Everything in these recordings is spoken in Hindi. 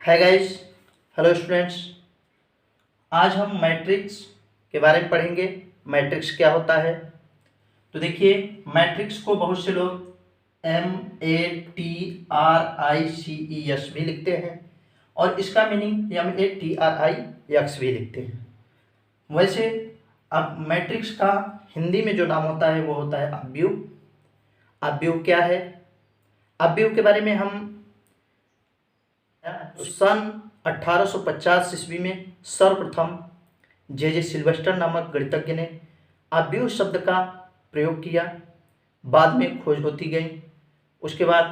Hi guys, hello students. आज हम मैट्रिक्स के बारे में पढ़ेंगे। मैट्रिक्स क्या होता है? तो देखिए, मैट्रिक्स को बहुत से लोग MATRICES भी लिखते हैं और इसका मीनिंग MATRIX भी लिखते हैं। वैसे अब मैट्रिक्स का हिंदी में जो नाम होता है वो होता है अवयव। अवयव क्या है? अवयव के बारे में हम सन 1850 ईस्वी में सर्वप्रथम जे सिल्वेस्टर नामक गणितज्ञ ने अवयव शब्द का प्रयोग किया। बाद में खोज होती गई। उसके बाद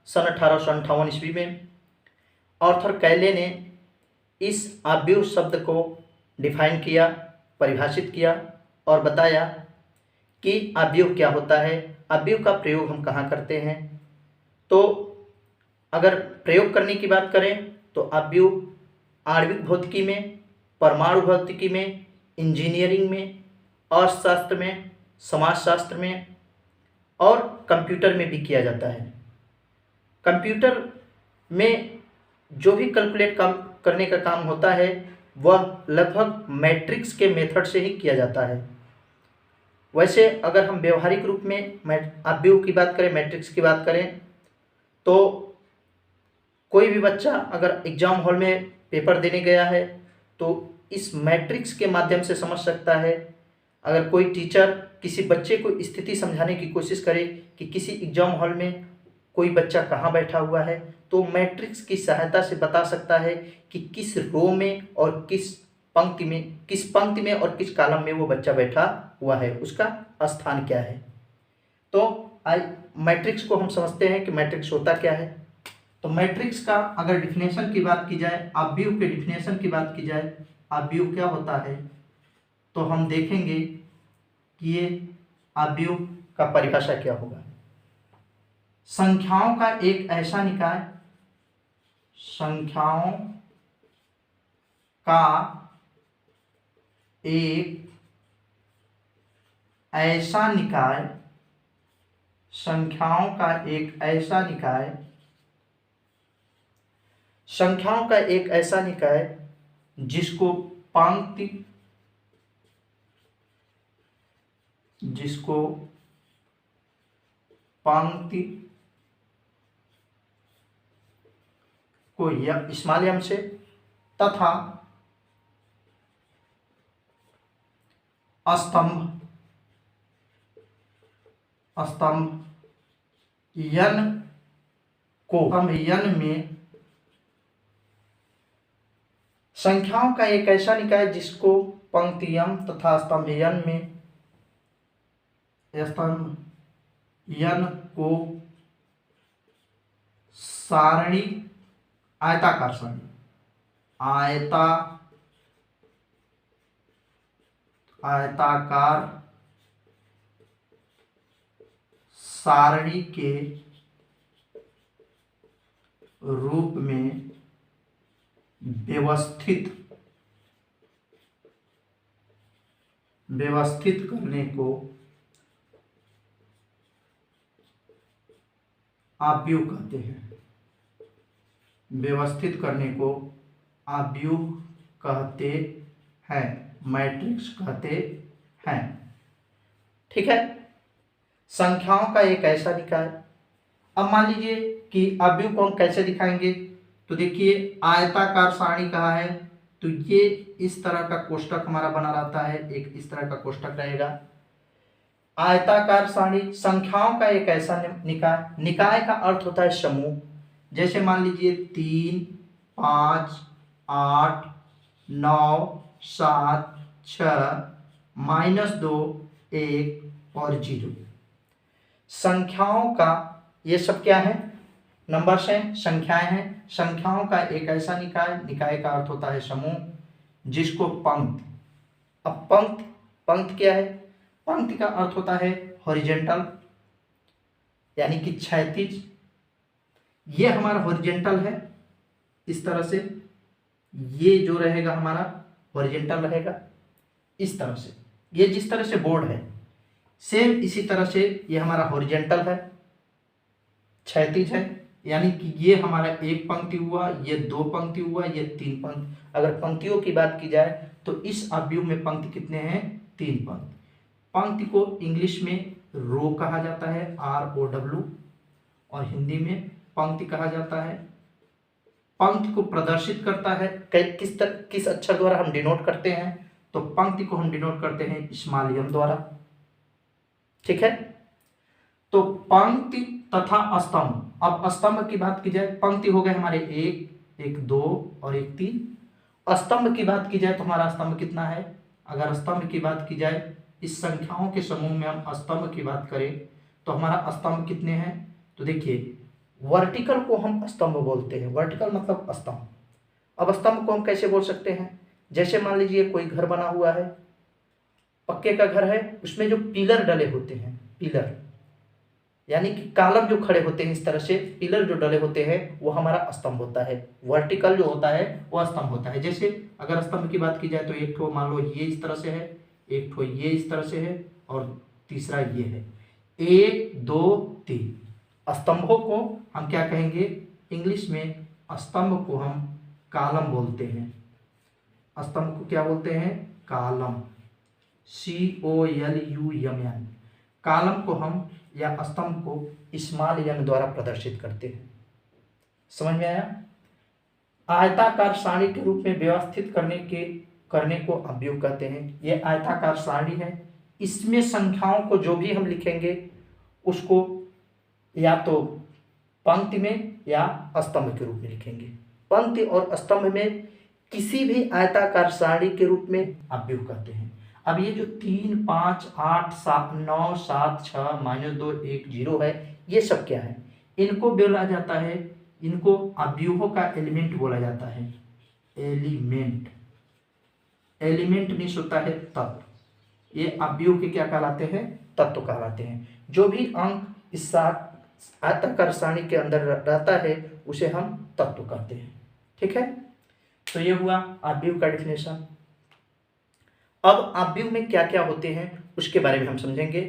सन 1858 ईस्वी में आर्थर कैले ने इस अवयव शब्द को डिफाइन किया, परिभाषित किया और बताया कि अवयव क्या होता है, अवयव का प्रयोग हम कहाँ करते हैं। तो अगर प्रयोग करने की बात करें तो अवयव आणविक भौतिकी में, परमाणु भौतिकी में, इंजीनियरिंग में, अर्थशास्त्र में, समाजशास्त्र में और कंप्यूटर में भी किया जाता है। कंप्यूटर में जो भी कैलकुलेट करने का काम होता है वह लगभग मैट्रिक्स के मेथड से ही किया जाता है। वैसे अगर हम व्यवहारिक रूप में अवयव की बात करें, मैट्रिक्स की बात करें, तो कोई भी बच्चा अगर एग्जाम हॉल में पेपर देने गया है तो इस मैट्रिक्स के माध्यम से समझ सकता है। अगर कोई टीचर किसी बच्चे को स्थिति समझाने की कोशिश करे कि किसी एग्जाम हॉल में कोई बच्चा कहाँ बैठा हुआ है, तो मैट्रिक्स की सहायता से बता सकता है कि किस रो में और किस पंक्ति में और किस कॉलम में वो बच्चा बैठा हुआ है, उसका स्थान क्या है। तो मैट्रिक्स को हम समझते हैं कि मैट्रिक्स होता क्या है। तो मैट्रिक्स का अगर डिफिनेशन की बात की जाए, अवयव के डिफिनेशन की बात की जाए, अवयव क्या होता है, तो हम देखेंगे कि ये अवयव का परिभाषा क्या होगा। संख्याओं का एक ऐसा निकाय, संख्याओं का एक ऐसा निकाय, संख्याओं का एक ऐसा निकाय, संख्याओं का एक ऐसा निकाय जिसको पंक्ति को स्मॉल m से तथा स्तंभ n को n में, संख्याओं का एक ऐसा निकाय जिसको पंक्ति m तथा स्तंभ n को सारणी, आयताकार सारणी, आयताकार सारणी के रूप में व्यवस्थित करने को अवयव कहते हैं। व्यवस्थित करने को अवयव कहते हैं, मैट्रिक्स कहते हैं। ठीक है, संख्याओं का एक ऐसा निकाय। अब मान लीजिए कि अवयव को हम कैसे दिखाएंगे, तो देखिए आयताकार सारणी कहा है तो ये इस तरह का कोष्ठक हमारा बना रहता है, एक इस तरह का कोष्ठक रहेगा। आयताकार सारणी, संख्याओं का एक ऐसा निकाय, निकाय का अर्थ होता है समूह। जैसे मान लीजिए 3, 5, 8, 9, 7, 6, -2, 1 और 0। संख्याओं का ये सब क्या है, नंबर्स हैं, संख्याएं हैं। संख्याओं का एक ऐसा निकाय, निकाय का अर्थ होता है समूह, जिसको पंक्ति। अब पंक्ति क्या है? पंक्ति का अर्थ होता है हॉरिजेंटल, यानी कि क्षैतिज। ये हमारा हॉरिजेंटल है, इस तरह से ये जो रहेगा हमारा हॉरिजेंटल रहेगा, इस तरह से। ये जिस तरह से बोर्ड है सेम इसी तरह से ये हमारा हॉरिजेंटल है, क्षैतिज है। यानी कि ये हमारा एक पंक्ति हुआ, ये दो पंक्ति हुआ, ये तीन पंक्ति। अगर पंक्तियों की बात की जाए तो इस अवयव में पंक्ति कितने हैं? तीन पंक्ति। पंक्ति को इंग्लिश में रो कहा जाता है, ROW, और हिंदी में पंक्ति कहा जाता है। पंक्ति को प्रदर्शित करता है किस अक्षर द्वारा हम डिनोट करते हैं? तो पंक्ति को हम डिनोट करते हैं स्मॉल m द्वारा। ठीक है, तो पंक्ति तथा स्तंभ। अब स्तंभ की बात की जाए, पंक्ति हो गए हमारे एक, दो और एक, तीन। स्तंभ की बात की जाए तो हमारा स्तंभ कितना है? अगर स्तंभ की बात की जाए, इस संख्याओं के समूह में हम स्तंभ की बात करें तो हमारा स्तंभ कितने हैं? तो देखिए, वर्टिकल को हम स्तंभ बोलते हैं। वर्टिकल मतलब स्तंभ। अब स्तंभ को हम कैसे बोल सकते हैं? जैसे मान लीजिए कोई घर बना हुआ है, पक्के का घर है, उसमें जो पिलर डले होते हैं, पिलर यानी कि कॉलम जो खड़े होते हैं, इस तरह से पिलर जो डले होते हैं, वो हमारा स्तंभ होता है। वर्टिकल जो होता है वो स्तंभ होता है। जैसे अगर स्तंभ की बात की जाए तो एक ठो मान लो ये इस तरह से है, एक ठो ये इस तरह से है, और तीसरा ये है। 1 2 3 स्तंभों को हम क्या कहेंगे? इंग्लिश में स्तंभ को हम कॉलम बोलते हैं। स्तंभ को क्या बोलते हैं? Column, COLUM। कॉलम को हम या स्तंभ को स्मॉल m द्वारा प्रदर्शित करते हैं। समझ में आया? आयताकार सारणी के रूप में व्यवस्थित करने को अवयव कहते हैं। ये आयताकार सारणी है, इसमें संख्याओं को जो भी हम लिखेंगे उसको या तो पंक्ति में या स्तंभ के रूप में लिखेंगे। पंक्ति और स्तंभ में किसी भी आयताकार सारणी के रूप में अवयव कहते हैं। अब ये जो 3 5 8 7 9 7 6 -2 1 0 है, ये सब क्या है? इनको बोला जाता है, इनको अवयवों का एलिमेंट बोला जाता है। एलिमेंट, एलिमेंट मीन्स होता है तत्व। ये अवयव के क्या कहलाते हैं? तत्व कहलाते हैं। जो भी अंक इस आयताकार सारणी के अंदर रहता है उसे हम तत्व कहते हैं। ठीक है, तो ये हुआ अवयव का डेफिनेशन। अब अवयव में क्या क्या होते हैं उसके बारे में हम समझेंगे।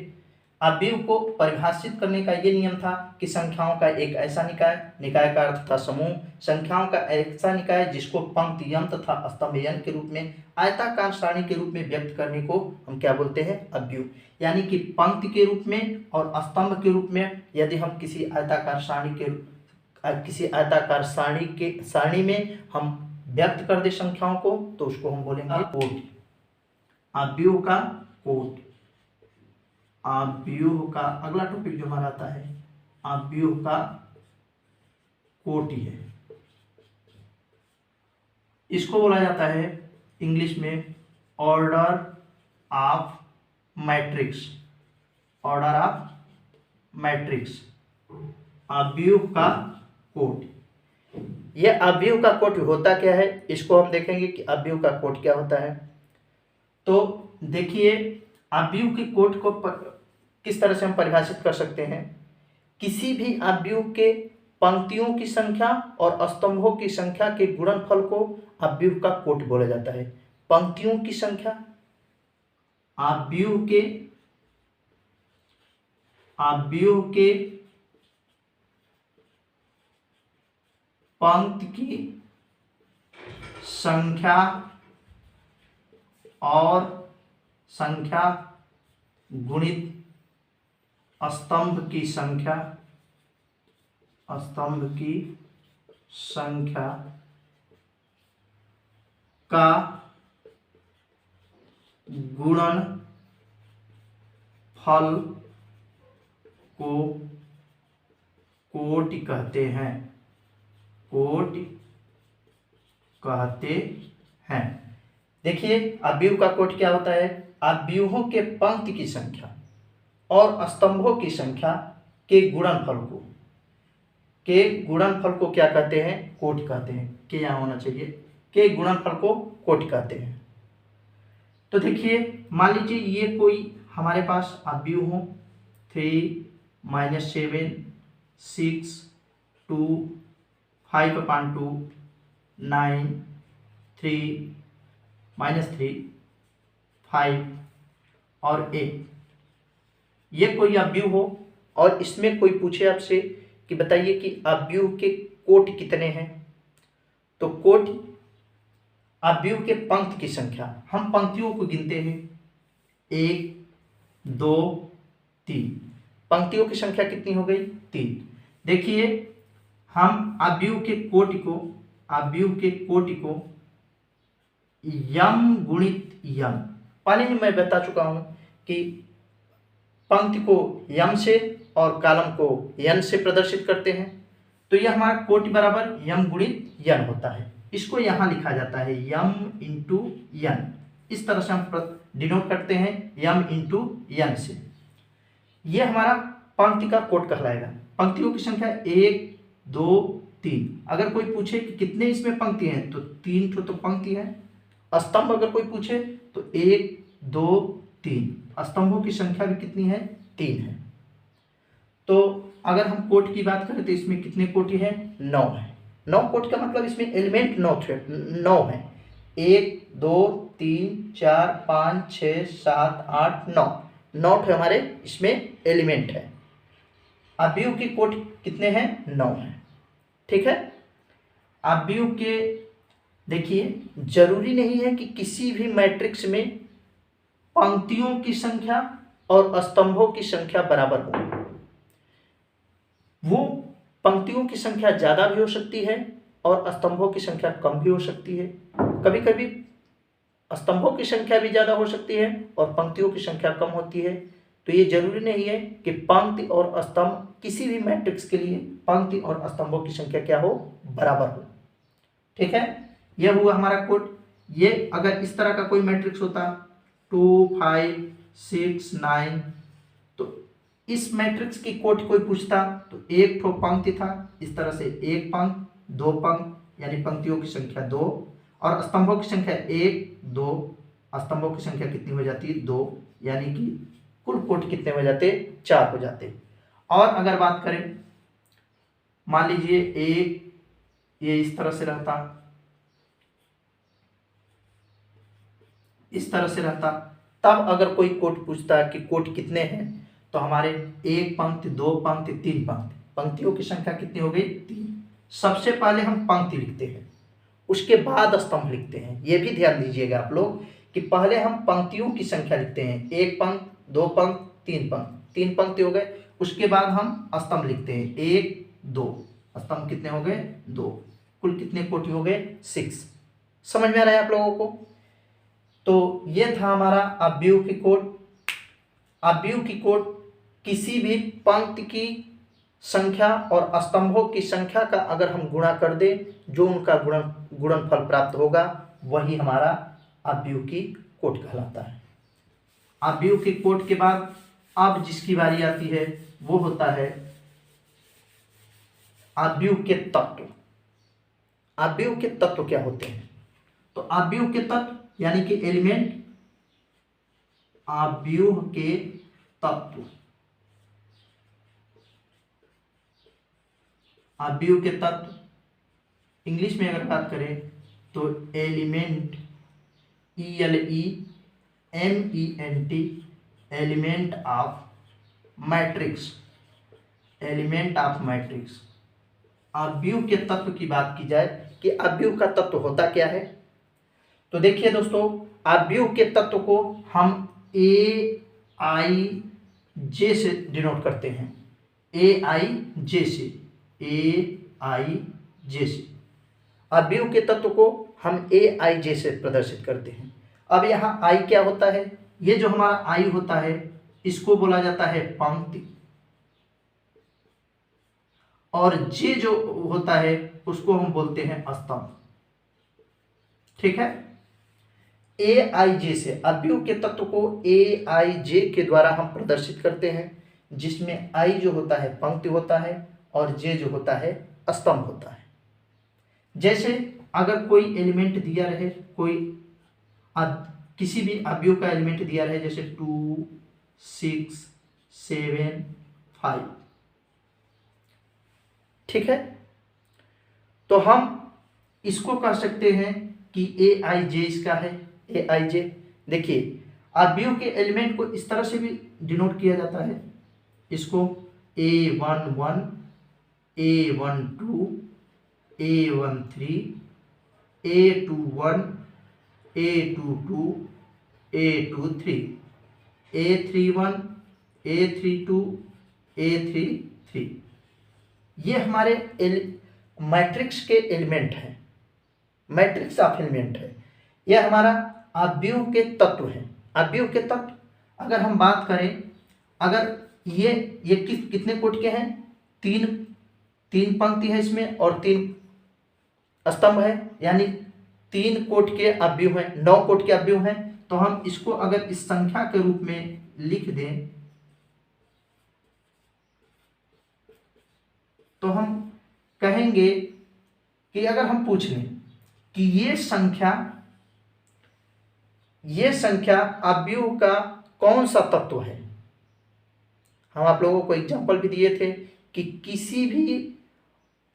अवयव को परिभाषित करने का ये नियम था कि संख्याओं का एक ऐसा निकाय, निकाय का अर्थ था समूह, संख्याओं का ऐसा निकाय जिसको पंक्ति m तथा स्तंभ n के रूप में आयताकार सारणी के रूप में व्यक्त करने को हम क्या बोलते हैं? अवयव। यानी कि पंक्ति के रूप में और स्तंभ के रूप में यदि हम किसी आयताकार सारणी में हम व्यक्त कर दे संख्याओं को तो उसको हम बोलेंगे कोटि। अवयव का कोटि। अवयव का अगला टॉपिक जो हमारा आता है अवयव का कोटि है। इसको बोला जाता है इंग्लिश में order of matrix. Order of matrix, अवयव का कोटि। यह अवयव का कोटि होता क्या है, इसको हम देखेंगे कि अवयव का कोटि क्या होता है। तो देखिए, अवयव के कोटि को किस तरह से हम परिभाषित कर सकते हैं? किसी भी अवयव के पंक्तियों की संख्या और स्तंभों की संख्या के गुणनफल को अवयव का कोटि बोला जाता है। पंक्तियों की संख्या, अवयव के पंक्ति की संख्या और संख्या गुणित स्तंभ की संख्या, स्तंभ की संख्या का गुणनफल को कोटि कहते हैं। कोटि कहते हैं। देखिए, अवयव का कोटि क्या होता है? अवयवों के पंक्ति की संख्या और स्तंभों की संख्या के गुणनफल को क्या कहते हैं? कोटि कहते हैं। के यहाँ होना चाहिए, के गुणनफल को कोटि कहते हैं। तो देखिए, मान लीजिए ये कोई हमारे पास अवयव हो 3 -7 6 2 5/2 9 3 -3 5 और 8। ये कोई अवयव हो और इसमें कोई पूछे आपसे कि बताइए कि अवयव के कोटि कितने हैं। तो कोटि अवयव के पंक्ति की संख्या, हम पंक्तियों को गिनते हैं 1 2 3, पंक्तियों की संख्या कितनी हो गई 3। देखिए हम अवयव के कोटि को यम गुणित यम, पहले ही मैं बता चुका हूं कि पंक्ति को यम से और कॉलम को यन से प्रदर्शित करते हैं। तो यह हमारा कोटि बराबर यम गुणित यन होता है। इसको यहाँ लिखा जाता है यम इंटू यन, इस तरह से हम डिनोट करते हैं यम इंटू यन से। यह हमारा पंक्ति का कोट कहलाएगा। पंक्तियों की संख्या 1 2 3। अगर कोई पूछे कि कितने इसमें पंक्ति हैं तो 3 तो पंक्ति है। स्तंभ अगर कोई पूछे तो 1 2 3, स्तंभों की संख्या भी कितनी है 3 है। तो अगर हम कोट की बात करें तो इसमें कितने कोटि है 9 है। 9 कोटि का मतलब इसमें एलिमेंट 9 है। 1 2 3 4 5 6 7 8 9, 9 हमारे इसमें एलिमेंट है। अवयव की कोटि कितने हैं 9 है। ठीक है। अवयव के देखिए जरूरी नहीं है कि किसी भी मैट्रिक्स में पंक्तियों की संख्या और स्तंभों की संख्या बराबर हो। वो पंक्तियों की संख्या ज्यादा भी हो सकती है और स्तंभों की संख्या कम भी हो सकती है। कभी कभी स्तंभों की संख्या भी ज्यादा हो सकती है और पंक्तियों की संख्या कम होती है। तो ये जरूरी नहीं है कि पंक्ति और स्तंभ, किसी भी मैट्रिक्स के लिए पंक्ति और स्तंभों की संख्या क्या हो बराबर हो। ठीक है। यह हुआ हमारा कोड। ये अगर इस तरह का कोई मैट्रिक्स होता 2 5 6 9, तो इस मैट्रिक्स की कोटि कोई पूछता तो एक ठो पंक्ति था, इस तरह से एक पंक्त 2 पंक्त यानी पंक्तियों की संख्या 2 और स्तंभों की संख्या 1 2, स्तंभों की संख्या कितनी हो जाती है 2, यानी कि कुल कोटि कितने हो जाते 4 हो जाते। और अगर बात करें मान लीजिए ये इस तरह से रहता, इस तरह से रहता, तब अगर कोई कोटि पूछता है कि कोटि कितने हैं तो हमारे 1 पंक्ति 2 पंक्ति 3 पंक्ति, पंक्तियों की संख्या कितनी हो गई 3। सबसे पहले हम पंक्ति लिखते हैं, उसके बाद स्तंभ लिखते हैं। ये भी ध्यान दीजिएगा आप लोग कि पहले हम पंक्तियों की संख्या लिखते हैं, 1 पंक्त 2 पंक्त 3 पंक्त, 3 पंक्ति हो गए। उसके बाद हम स्तंभ लिखते हैं 1 2, स्तंभ कितने हो गए 2, कुल कितने कोटि हो गए 6। समझ में आ रहा है आप लोगों को। तो ये था हमारा अवयव की कोटि। अवयव की कोटि किसी भी पंक्ति की संख्या और स्तंभों की संख्या का अगर हम गुणा कर दें, जो उनका गुणनफल प्राप्त होगा वही हमारा अवयव की कोटि कहलाता है। अवयव की कोटि के बाद अब जिसकी बारी आती है वो होता है अवयव के तत्व। अवयव के तत्व क्या होते हैं? तो अवयव के तत्व यानी कि एलिमेंट, अवयव के तत्व, अवयव के तत्व इंग्लिश में अगर बात करें तो element, ELEMENT, element of matrix, element of matrix. अवयव के तत्व की बात की जाए कि अवयव का तत्व होता क्या है, तो देखिए दोस्तों, अवयव के तत्व को हम AIJ से डिनोट करते हैं, AIJ से, AIJ से। अवयव के तत्व को हम AIJ से प्रदर्शित करते हैं। अब यहाँ I क्या होता है? ये जो हमारा I होता है इसको बोला जाता है पंक्ति, और J जो होता है उसको हम बोलते हैं स्तंभ। ठीक है। AIJ से, अवयव के तत्व को AIJ के द्वारा हम प्रदर्शित करते हैं, जिसमें I जो होता है पंक्ति होता है और J जो होता है स्तंभ होता है। जैसे अगर कोई एलिमेंट दिया रहे, कोई किसी भी अवयव का एलिमेंट दिया रहे, जैसे 2 6 7 5, ठीक है, तो हम इसको कह सकते हैं कि AIJ इसका है, AIJ। देखिए अवयव के एलिमेंट को इस तरह से भी डिनोट किया जाता है, इसको A11 A12, A13, A21, A22, A23, A31, A32, A33। ये हमारे मैट्रिक्स के एलिमेंट हैं, मैट्रिक्स ऑफ एलिमेंट है। यह हमारा आव्यूह के तत्व हैं। आव्यूह के तत्व अगर हम बात करें, अगर ये कितने कोट के हैं, तीन पंक्ति है इसमें और 3 स्तंभ है, यानी 3 कोट के अव्यूह हैं, 9 कोट के अव्यूह हैं। तो हम इसको अगर इस संख्या के रूप में लिख दें तो हम कहेंगे कि अगर हम पूछ लें कि ये संख्या अव्यूह का कौन सा तत्व है। हम आप लोगों को एग्जाम्पल भी दिए थे कि किसी भी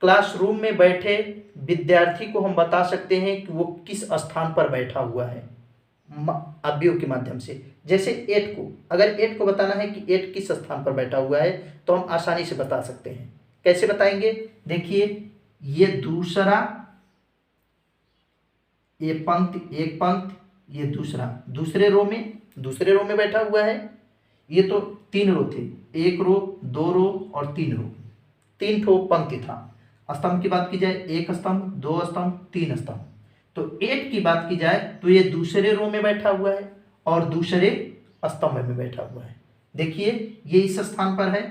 क्लासरूम में बैठे विद्यार्थी को हम बता सकते हैं कि वो किस स्थान पर बैठा हुआ है अव्यूह के माध्यम से। जैसे 8 को, अगर 8 को बताना है कि 8 किस स्थान पर बैठा हुआ है तो हम आसानी से बता सकते हैं। कैसे बताएंगे, देखिए ये ये पंक्ति, एक पंक्ति, ये दूसरे रो में बैठा हुआ है। ये तो 3 रो थे, 1 रो, 2 रो और 3 रो, 3 ठो पंक्ति था। स्तंभ की बात की जाए, 1 स्तंभ, 2 स्तंभ, 3 स्तंभ। तो 8 की बात की जाए तो ये दूसरे रो में बैठा हुआ है और दूसरे स्तंभ में बैठा हुआ है। देखिए ये इस स्थान पर है,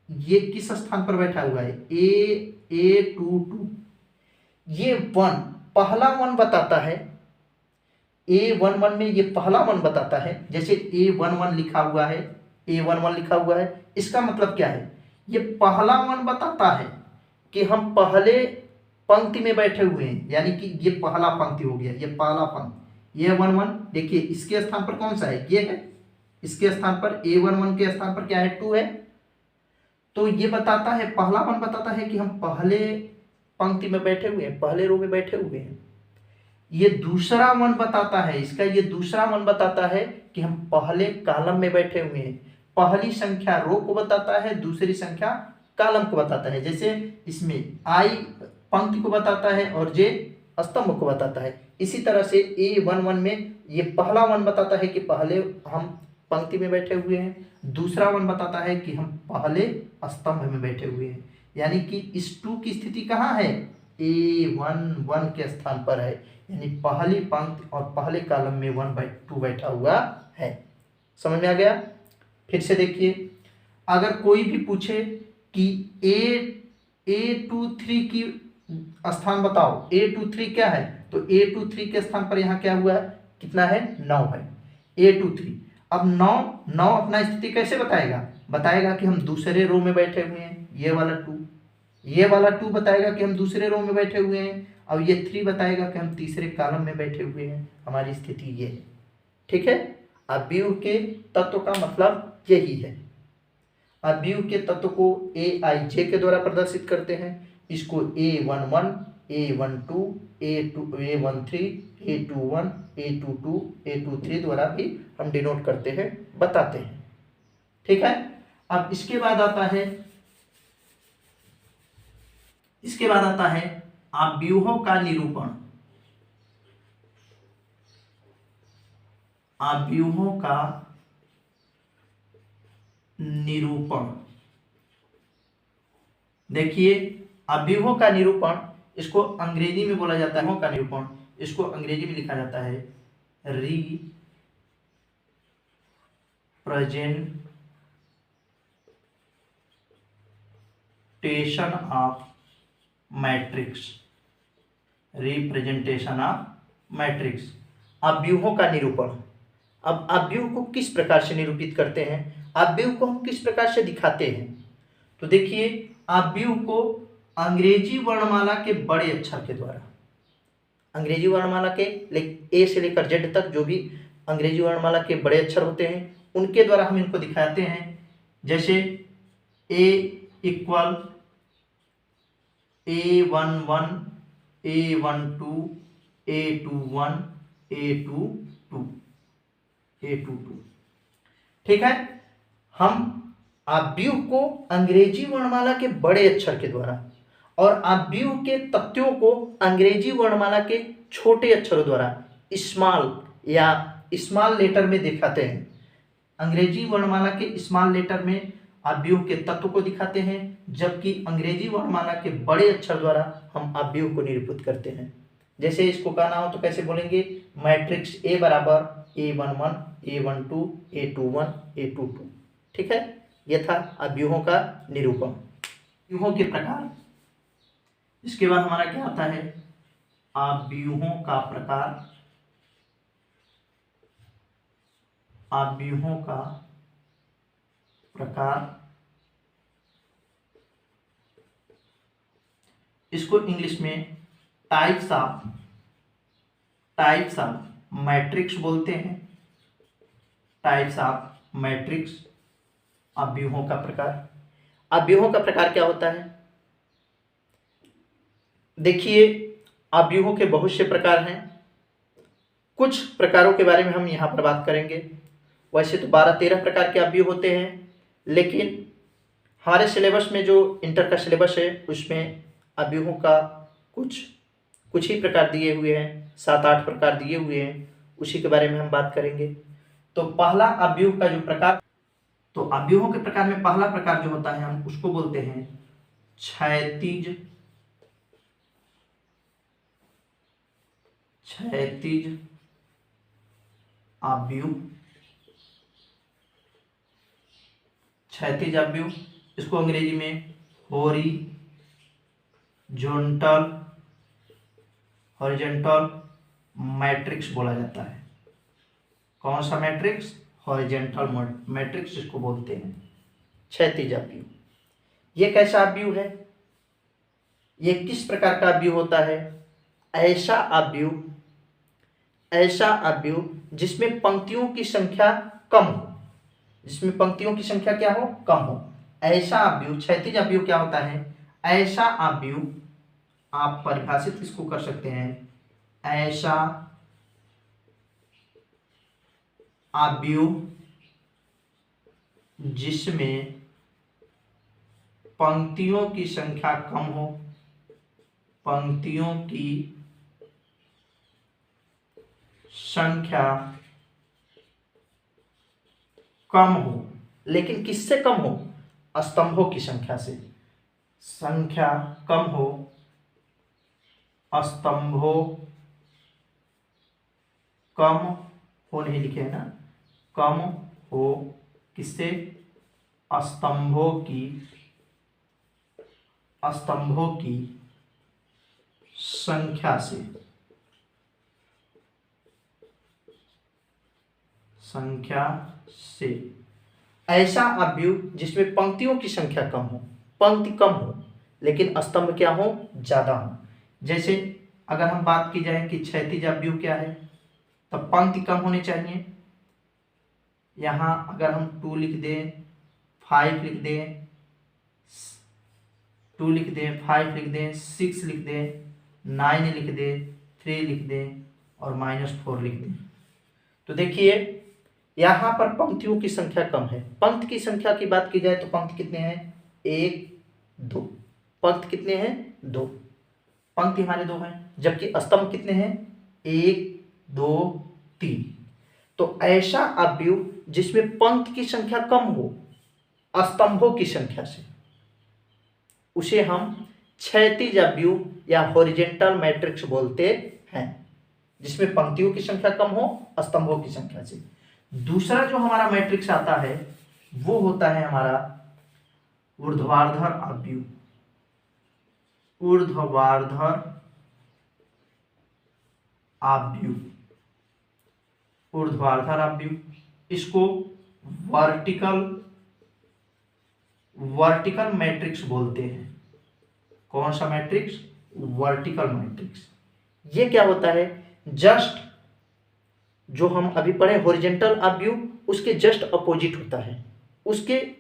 ये किस स्थान पर बैठा हुआ है, A22। ये 1 पहला 1 बताता है, A11 में ये पहला 1 बताता है। जैसे A11 लिखा हुआ है, A11 लिखा हुआ है, इसका मतलब क्या है, ये पहला 1 बताता है कि हम पहले पंक्ति में बैठे हुए हैं, यानी कि ये पहला पंक्ति हो गया, ये पहला पंक्ति, ये 11। देखिए इसके स्थान पर कौन सा है, ये है, इसके स्थान पर A11 के स्थान पर क्या है, 2 है। तो ये बताता है, पहला 1 बताता है कि हम पहले पंक्ति में बैठे हुए हैं, पहले रो में बैठे हुए हैं। ये दूसरा 1 बताता है, इसका ये दूसरा 1 बताता है कि हम पहले कॉलम में बैठे हुए हैं। पहली संख्या रो को बताता है, दूसरी संख्या कॉलम को बताता है। जैसे इसमें I पंक्ति को बताता है और J स्तंभ को बताता है। इसी तरह से A11 में ये पहला 1 बताता है कि पहले हम पंक्ति में बैठे हुए हैं, दूसरा 1 बताता है कि हम पहले स्तंभ में बैठे हुए हैं। यानी कि इस 2 की स्थिति कहाँ है, A11 के स्थान पर है, यानी पहली पंक्ति और पहले कॉलम में 1/2 बैठा हुआ है। समझ में आ गया। फिर से देखिए, अगर कोई भी पूछे कि A23 की स्थान बताओ, A23 क्या है, तो A23 के स्थान पर यहाँ क्या हुआ है, कितना है, 9 है, A23। अब 9 अपना स्थिति कैसे बताएगा कि हम दूसरे रो में बैठे हुए हैं, ये वाला 2 बताएगा कि हम दूसरे रो में बैठे हुए हैं। अब ये 3 बताएगा कि हम तीसरे कॉलम में बैठे हुए हैं। हमारी स्थिति ये है, ठीक है। अव्यूह के तत्व का मतलब यही है। अव्यूह के तत्व को AIJ के द्वारा प्रदर्शित करते हैं। इसको A11, A12, A13, A21, A22, A23 द्वारा भी हम डिनोट करते हैं, बताते हैं, ठीक है। अब इसके बाद आता है अव्यूहों का निरूपण। अव्यूहों का निरूपण, देखिए अव्यूहों का निरूपण, इसको अंग्रेजी में बोला जाता है का निरूपण, इसको अंग्रेजी में लिखा जाता है representation of matrix. Representation of matrix, अव्यूहों का निरूपण। अब अव्यूह को किस प्रकार से निरूपित करते हैं, अव्यूह को हम किस प्रकार से दिखाते हैं, तो देखिए अव्यूह को अंग्रेजी वर्णमाला के बड़े अक्षर के द्वारा, अंग्रेजी वर्णमाला के A से लेकर Z तक जो भी अंग्रेजी वर्णमाला के बड़े अक्षर होते हैं उनके द्वारा हम इनको दिखाते हैं। जैसे A = A11, A12, A21, A22, A22, ठीक है। हम आव्यूह को अंग्रेजी वर्णमाला के बड़े अक्षर के द्वारा और आव्यूह के तथ्यों को अंग्रेजी वर्णमाला के छोटे अक्षरों द्वारा स्मॉल या स्मॉल लेटर में दिखाते हैं। अंग्रेजी वर्णमाला के स्मॉल लेटर में आव्यूह के तत्व को दिखाते हैं, जबकि अंग्रेजी वर्णमाला के बड़े अक्षर द्वारा हम आव्यूह को निरूपित करते हैं। जैसे इसको कहना हो तो कैसे बोलेंगे, मैट्रिक्स ए बराबर A11, A12, A21, A22। ठीक है, यह था आव्यूहों का निरूपण। आव्यूहों के प्रकार। इसके बाद हमारा क्या आता है, आव्यूहों का प्रकार। आव्यूहों का प्रकार, इसको इंग्लिश में टाइप्स ऑफ मैट्रिक्स बोलते हैं। टाइप्स ऑफ मैट्रिक्स, आव्यूहों का प्रकार। आव्यूहों का प्रकार क्या होता है, देखिए आव्यूहों के बहुत से प्रकार हैं। कुछ प्रकारों के बारे में हम यहाँ पर बात करेंगे। वैसे तो 12-13 प्रकार के आव्यूह होते हैं, लेकिन हमारे सिलेबस में जो इंटर का सिलेबस है उसमें आव्यूहों का कुछ ही प्रकार दिए हुए हैं, 7-8 प्रकार दिए हुए हैं, उसी के बारे में हम बात करेंगे। तो पहला आव्यूह का जो प्रकार, तो आव्यूहों के प्रकार में पहला प्रकार जो होता है हम उसको बोलते हैं क्षैतिज आव्यूह। क्षैतिज आव्यूह, इसको अंग्रेजी में हॉरिजॉन्टल मैट्रिक्स बोला जाता है। कौन सा मैट्रिक्स, हॉरिजॉन्टल मैट्रिक्स इसको बोलते हैं, क्षैतिज आव्यूह। ये कैसा आव्यूह है, ये किस प्रकार का आव्यूह होता है, ऐसा आव्यूह जिसमें पंक्तियों की संख्या कम हो, जिसमें पंक्तियों की संख्या क्या हो, कम हो। ऐसा आव्यूह, क्षैतिज आव्यूह क्या होता है, ऐसा आव्यूह, आप परिभाषित इसको कर सकते हैं, ऐसा आव्यूह जिसमें पंक्तियों की संख्या कम हो, पंक्तियों की संख्या कम हो, लेकिन किससे कम हो, स्तंभों की संख्या से। संख्या कम हो, स्तंभों, कम हो नहीं लिखे है ना, कम हो किससे, स्तंभों की संख्या से। ऐसा आव्यूह जिसमें पंक्तियों की संख्या कम हो, पंक्ति कम हो लेकिन स्तंभ क्या हो, ज्यादा हो। जैसे अगर हम बात की जाए कि क्षैतिज आव्यूह क्या है, तो पंक्ति कम होनी चाहिए। यहाँ अगर हम 2 लिख दें, 5 लिख दें, 2 लिख दें, 5 लिख दें, 6 लिख दें, 9 लिख दें, 3 लिख दें और -4 लिख दें, तो देखिए यहाँ पर पंक्तियों की संख्या कम है। पंक्ति की संख्या की बात की जाए तो पंक्ति कितने हैं, 1, 2। पंक्ति कितने हैं, 2। पंक्ति हमारे 2 हैं, जबकि स्तंभ कितने हैं, 1, 2, 3। तो ऐसा आव्यूह जिसमें पंक्ति की संख्या कम हो स्तंभों की संख्या से, उसे हम क्षैतिज आव्यूह या हॉरिजॉन्टल मैट्रिक्स बोलते हैं, जिसमें पंक्तियों की संख्या कम हो स्तंभों की संख्या से। दूसरा जो हमारा मैट्रिक्स आता है वो होता है हमारा ऊर्ध्वाधर आव्यूह। ऊर्ध्वाधर आव्यूह, इसको वर्टिकल मैट्रिक्स बोलते हैं। कौन सा मैट्रिक्स, वर्टिकल मैट्रिक्स। ये क्या होता है, जस्ट जो हम अभी पढ़े हॉरिजॉन्टल आव्यूह उसके जस्ट अपोजिट होता है, उसके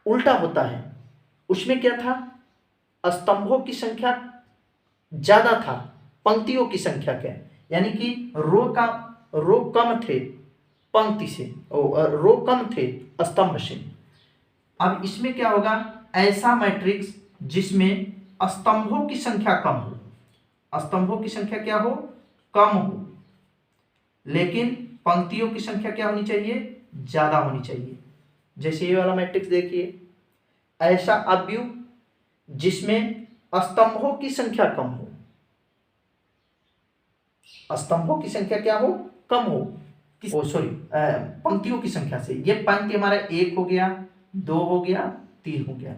उल्टा होता है। उसमें क्या था, स्तंभों की संख्या ज्यादा था, पंक्तियों की संख्या क्या, यानी कि रो कम थे पंक्ति से, रो कम थे स्तंभ से, अब इसमें क्या होगा, ऐसा मैट्रिक्स जिसमें स्तंभों की संख्या कम हो, स्तंभों की संख्या क्या हो, कम हो, लेकिन पंक्तियों की संख्या क्या होनी चाहिए, ज्यादा होनी चाहिए। जैसे ये वाला मैट्रिक्स देखिए, ऐसा अवयव जिसमें स्तंभों की संख्या कम हो, स्तंभों की संख्या क्या हो, कम हो, पंक्तियों की संख्या से। ये पंक्ति हमारा 1 हो गया, 2 हो गया, 3 हो गया,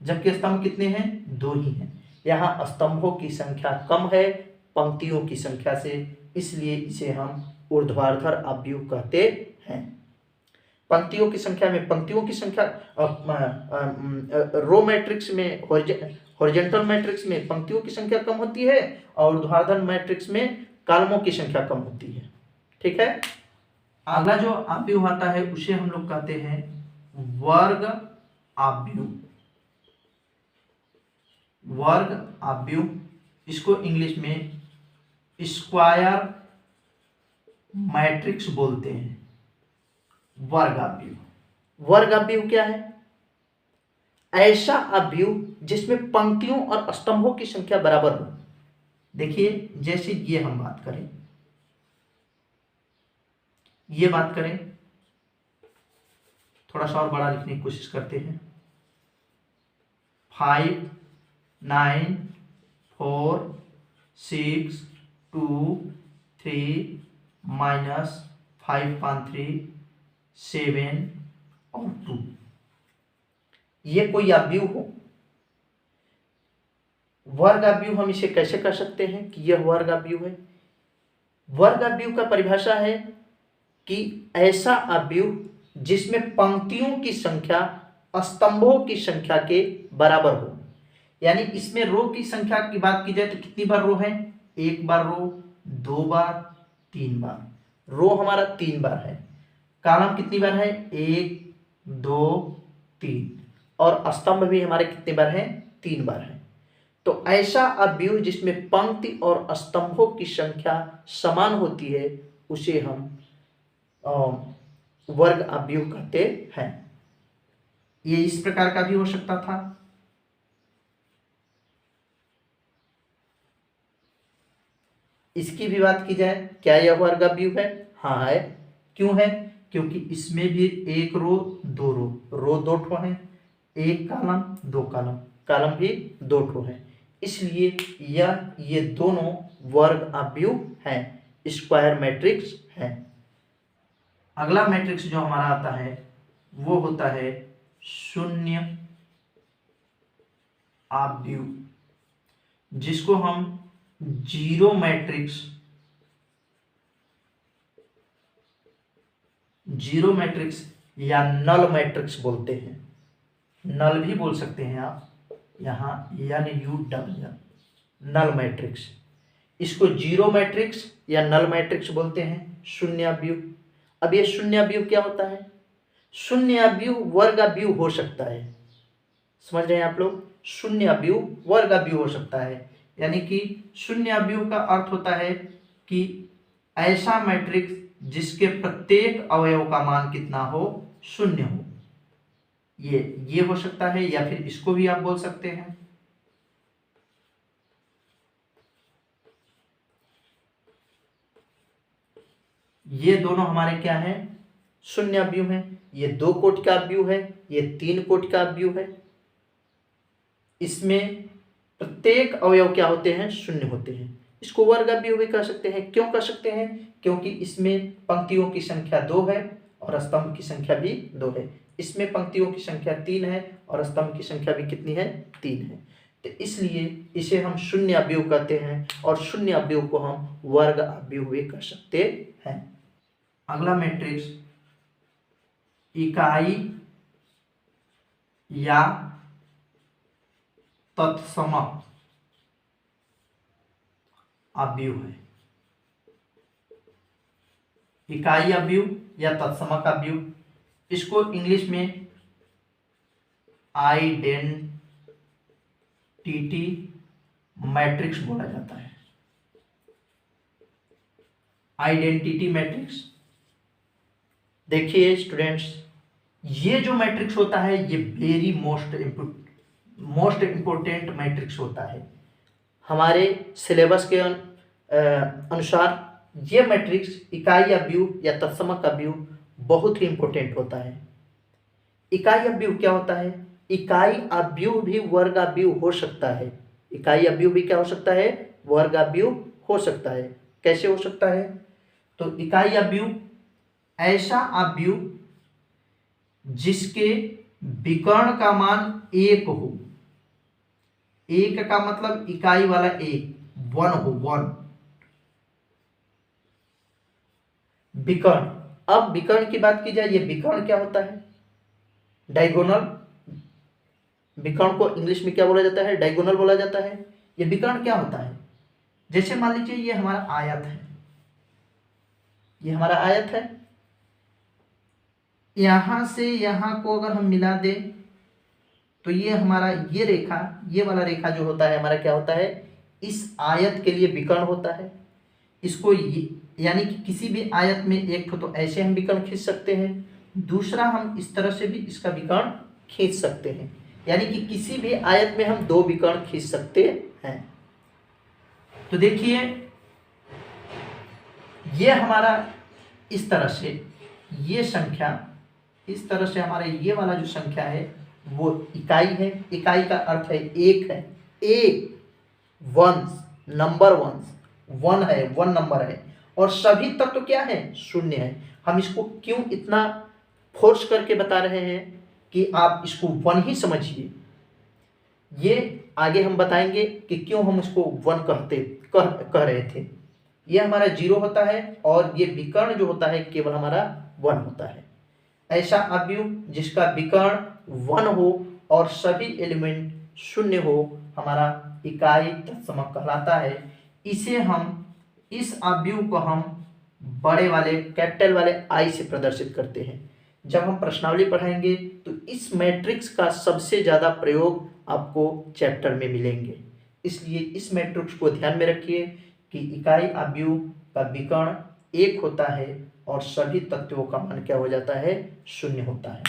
जबकि स्तंभ कितने हैं, 2 ही हैं। यहाँ स्तंभों की संख्या कम है पंक्तियों की संख्या से, इसलिए इसे हम ऊर्ध्वाधर अवयव कहते हैं। पंक्तियों की संख्या में, पंक्तियों की संख्या रो मैट्रिक्स में, हॉरिजॉन्टल मैट्रिक्स में पंक्तियों की संख्या कम होती है और ऊर्ध्वाधर मैट्रिक्स में कॉलमों की संख्या कम होती है। ठीक है, अगला जो अवयव आता है उसे हम लोग कहते हैं वर्ग अवयव। वर्ग अवयव, इसको इंग्लिश में स्क्वायर मैट्रिक्स बोलते हैं। वर्ग अवयव, वर्ग अवयव क्या है, ऐसा अवयव जिसमें पंक्तियों और स्तंभों की संख्या बराबर हो। देखिए जैसे ये हम बात करें, ये बात करें, थोड़ा सा और बड़ा लिखने की कोशिश करते हैं। 5 9 4 6 2 3 -5 7 और 2, ये कोई अवयव हो। वर्ग अवयव हम इसे कैसे कर सकते हैं कि यह वर्ग अवयव है। वर्ग अवयव का परिभाषा है कि ऐसा अवयव जिसमें पंक्तियों की संख्या स्तंभों की संख्या के बराबर हो। यानी इसमें रो की संख्या की बात की जाए तो कितनी बार रो है, 1 बार रो, 2 बार, 3 बार। रो हमारा 3 बार है, कॉलम कितनी बार है, 1 2 3, और स्तंभ भी हमारे कितने बार हैं, 3 बार है। तो ऐसा अवयव जिसमें पंक्ति और स्तंभों की संख्या समान होती है उसे हम वर्ग अवयव कहते हैं। ये इस प्रकार का भी हो सकता था। इसकी भी बात की जाए, क्या यह वर्ग अवयव है, हाँ है। क्यों है, क्योंकि इसमें भी 1 रो 2 रो, रो 2 ठो है, 1 कॉलम 2 कॉलम, कॉलम भी 2 ठो है, इसलिए ये दोनों वर्ग अवयव हैं, स्क्वायर मैट्रिक्स है। अगला मैट्रिक्स जो हमारा आता है वो होता है शून्य अवयव, जिसको हम जीरो मैट्रिक्स, जीरो मैट्रिक्स या नल मैट्रिक्स बोलते हैं। नल भी बोल सकते हैं आप, यहाँ NULL, नल मैट्रिक्स। इसको जीरो मैट्रिक्स या नल मैट्रिक्स बोलते हैं, शून्य अवयव। अब ये शून्य अवयव क्या होता है, शून्य अवयव वर्ग अवयव हो सकता है। समझ रहे हैं आप लोग, शून्य अवयव वर्ग अवयव हो सकता है। यानी कि शून्य अवयव का अर्थ होता है कि ऐसा मैट्रिक्स जिसके प्रत्येक अवयव का मान कितना हो, शून्य हो। ये हो सकता है, या फिर इसको भी आप बोल सकते हैं ये दोनों हमारे क्या हैं, शून्य अवयव हैं। ये 2 कोटि का अवयव है, ये 3 कोटि का अवयव है। इसमें प्रत्येक अवयव क्या होते हैं, शून्य होते हैं। इसको वर्ग अवयव भी कह सकते हैं। क्यों कह सकते हैं, क्योंकि इसमें पंक्तियों की संख्या 2 है और स्तंभ की संख्या भी 2 है। इसमें पंक्तियों की संख्या 3 है और स्तंभ की संख्या भी कितनी है, 3 है। तो इसलिए इसे हम शून्य अवयव कहते हैं और शून्य अवयव को हम वर्ग अवयव भी कह सकते हैं। अगला मैट्रिक्स इकाई या तत्समक अवयव है। इकाई अवयव या तत्समक अवयव, इसको इंग्लिश में आइडेंटिटी मैट्रिक्स बोला जाता है। आइडेंटिटी मैट्रिक्स, देखिए स्टूडेंट्स, ये जो मैट्रिक्स होता है ये वेरी मोस्ट इम्पोर्टेंट मैट्रिक्स होता है। हमारे सिलेबस के अनुसार ये मैट्रिक्स इकाई अवयव या तत्समक अवयव बहुत ही इम्पोर्टेंट होता है। इकाई अवयव क्या होता है? इकाई अवयव भी वर्ग अवयव हो सकता है। इकाई अवयव भी क्या हो सकता है? वर्ग अवयव हो सकता है। कैसे हो सकता है? तो इकाई अवयव ऐसा अवयव जिसके विकर्ण का मान 1 हो। 1 का मतलब इकाई वाला 1, 1 हो, 1 विकर्ण। अब विकर्ण की बात की जाए, ये विकर्ण क्या होता है? डायगोनल। विकर्ण को इंग्लिश में क्या बोला जाता है? डायगोनल बोला जाता है। ये विकर्ण क्या होता है? जैसे मान लीजिए ये हमारा आयत है, ये हमारा आयत है, यहां से यहां को अगर हम मिला दें तो ये हमारा ये रेखा, ये वाला रेखा जो होता है हमारा क्या होता है? इस आयत के लिए विकर्ण होता है। इसको यानी कि किसी भी आयत में एक तो ऐसे हम विकर्ण खींच सकते हैं, दूसरा हम इस तरह से भी इसका विकर्ण खींच सकते हैं। यानी कि किसी भी आयत में हम 2 विकर्ण खींच सकते हैं। तो देखिए ये हमारा इस तरह से, ये संख्या इस तरह से हमारा ये वाला जो संख्या है वो इकाई है। इकाई का अर्थ है 1 है। एक वंस, नंबर वंस, 1 है, 1 नंबर है। और सभी तत्व क्या है? 0 है। हम इसको क्यों इतना फोर्स करके बता रहे हैं कि आप इसको 1 ही समझिए। ये आगे हम बताएंगे कि क्यों हम इसको 1 कह रहे थे। ये हमारा 0 होता है और ये विकर्ण जो होता है केवल हमारा 1 होता है। ऐसा अवयव जिसका विकर्ण 1 हो और सभी एलिमेंट 0 हो हमारा इकाई तत्समक कहलाता है। इसे हम, इस अवयव को हम बड़े वाले कैपिटल वाले आई से प्रदर्शित करते हैं। जब हम प्रश्नावली पढ़ाएंगे तो इस मैट्रिक्स का सबसे ज़्यादा प्रयोग आपको चैप्टर में मिलेंगे। इसलिए इस मैट्रिक्स को ध्यान में रखिए कि इकाई अवयव का विकर्ण 1 होता है और सभी तत्वों का मान क्या हो जाता है? 0 होता है।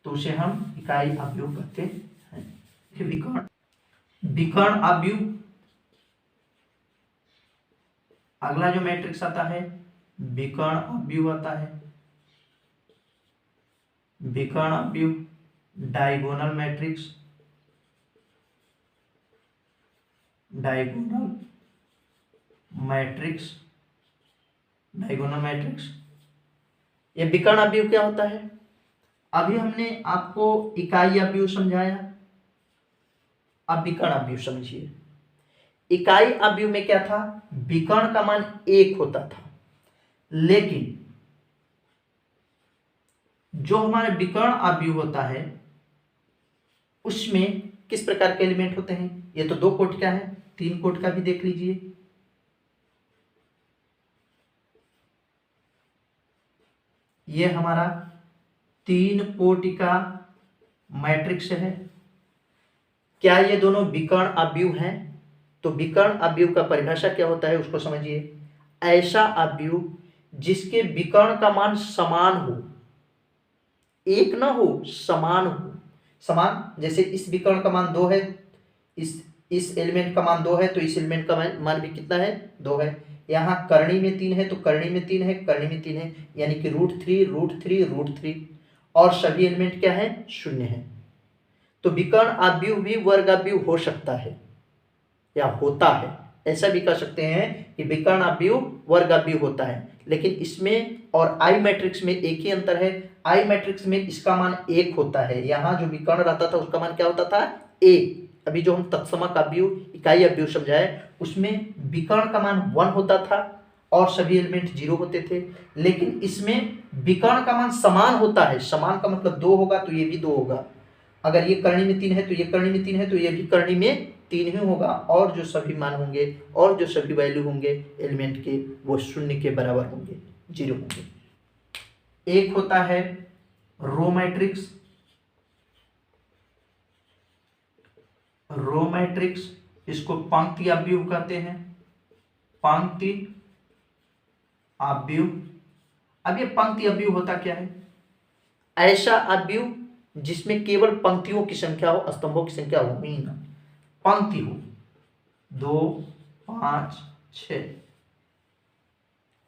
तो उसे हम इकाई अवयव कहते हैं। विकर्ण अवयव। अगला जो मैट्रिक्स आता है विकर्ण अवयव आता है। विकर्ण अवयव diagonal matrix. Diagonal matrix, diagonal matrix. ये विकर्ण अवयव क्या होता है? अभी हमने आपको इकाई अवयव समझाया, अब विकर्ण अवयव समझिए। इकाई अवयव में क्या था? विकर्ण का मान 1 होता था, लेकिन जो हमारे विकर्ण अवयव होता है उसमें किस प्रकार के एलिमेंट होते हैं? ये तो 2 कोटि का है, 3 कोटि का भी देख लीजिए। ये हमारा 3 कोटि का मैट्रिक्स है। क्या ये दोनों विकर्ण अवयव हैं? तो विकर्ण अवयव का परिभाषा क्या होता है उसको समझिए। ऐसा अवयव जिसके विकर्ण का मान समान हो, 1 ना हो, समान हो। समान, जैसे इस विकर्ण का मान 2 है, इस एलिमेंट का मान 2 है, तो इस एलिमेंट का मान भी कितना है? 2 है। यहाँ करणी में 3 है तो करणी में 3 है, करणी में 3 है, यानी कि √3 √3 √3, और सभी एलिमेंट क्या है? 0 है। तो विकर्ण अवयव भी वर्ग अवयव हो सकता है या होता है। ऐसा भी कह सकते हैं कि विकर्ण अवयव वर्ग अवयव होता है। लेकिन इसमें और आई मैट्रिक्स में एक ही अंतर है। आई मैट्रिक्स में इसका मान 1 होता है, यहाँ जो विकर्ण रहता था उसका मान क्या होता था? 1। अभी जो हम तत्समक अवयव, इकाई अवयव समझाए उसमें विकर्ण का मान 1 होता था और सभी एलिमेंट 0 होते थे। लेकिन इसमें विकर्ण का मान समान होता है। समान का मतलब 2 होगा तो ये भी 2 होगा। अगर ये करणी में 3 है तो ये करणी में 3 है तो ये भी करणी में 3 ही होगा, और जो सभी मान होंगे और जो सभी वैल्यू होंगे एलिमेंट के वो 0 के बराबर होंगे, 0 होंगे। एक होता है रो मैट्रिक्स। रो मैट्रिक्स, इसको पंक्ति अवयव कहते हैं। पंक्ति अवयव। अब ये पंक्ति अवयव होता क्या है? ऐसा अवयव जिसमें केवल पंक्तियों की संख्या हो, स्तंभों की संख्या हो ही ना, पंक्ति हो 2 5 6।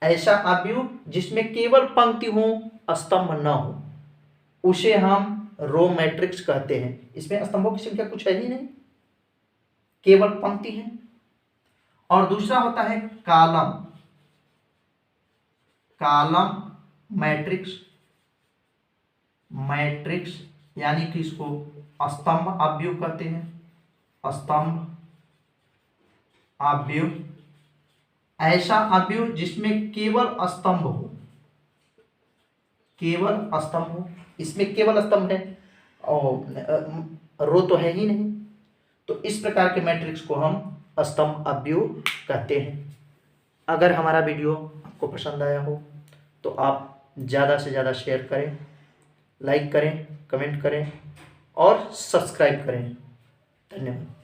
ऐसा अवयव जिसमें केवल पंक्ति हो, स्तंभ न हो, उसे हम रो मैट्रिक्स कहते हैं। इसमें स्तंभों की संख्या कुछ है ही नहीं, केवल पंक्ति है। और दूसरा होता है कॉलम, कॉलम मैट्रिक्स, मैट्रिक्स यानी कि इसको स्तंभ अवयव कहते हैं, स्तंभ अवयव। ऐसा अवयव जिसमें केवल स्तंभ हो, केवल स्तंभ हो, इसमें केवल स्तंभ है और रो तो है ही नहीं, तो इस प्रकार के मैट्रिक्स को हम स्तंभ अवयव कहते हैं। अगर हमारा वीडियो आपको पसंद आया हो तो आप ज़्यादा से ज़्यादा शेयर करें, लाइक करें, कमेंट करें और सब्सक्राइब करें। धन्यवाद।